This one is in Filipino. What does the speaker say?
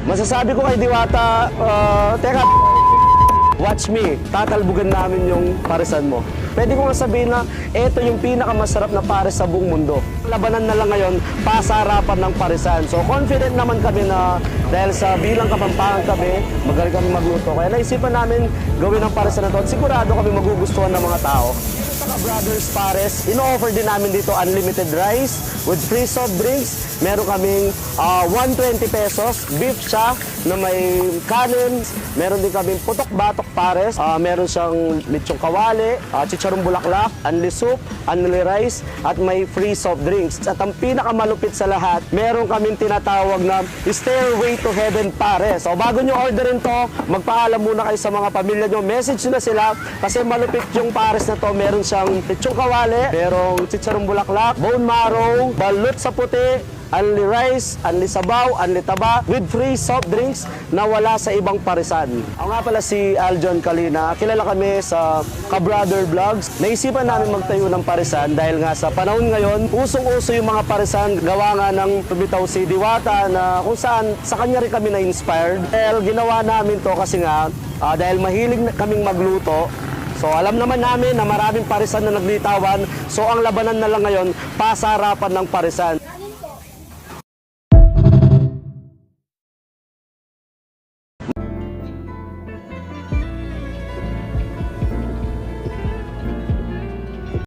Masasabi ko kay Diwata, teka, watch me, tatalbugan namin yung parisan mo. Pwede ko nga sabihin na ito yung pinakamasarap na pares sa buong mundo. Labanan na lang ngayon, pasarapan ng parisan. So confident naman kami na dahil sa bilang Kapampangan kami, magaling kami magluto. Kaya naisipan namin gawin ang parisan na to at sigurado kami magugustuhan ng mga tao. Sa Brothers Pares, ino-offer din namin dito unlimited rice with free soft drinks. Meron kaming 120 pesos, beef siya na may kanin. Meron din kaming putok-batok pares. Meron siyang lechong kawali, chicharong bulaklak, unli soup, unli rice, at may free soft drinks. At ang pinakamalupit sa lahat, meron kaming tinatawag na Stairway to Heaven Pares. So bago nyo orderin to, magpaalam muna kayo sa mga pamilya nyo. Message nyo na sila kasi malupit yung pares na to. Meron siyang lechong kawali, merong chicharong bulaklak, bone marrow, balut sa puti, unli rice, unli sabaw, unli taba, with free soft drinks na wala sa ibang parisan. Ako nga pala si Aljon Kalina. Kilala kami sa Ka-Brother Vlogs. Naisipan namin magtayo ng parisan dahil nga sa panahon ngayon, usong-uso yung mga parisan. Gawa nga ng bitaw si Diwata na kung saan sa kanya rin kami na-inspired. Dahil ginawa namin to kasi nga, dahil mahilig kaming magluto, so alam naman namin na maraming parisan na naglitawan. So ang labanan na lang ngayon, pasarapan ng parisan.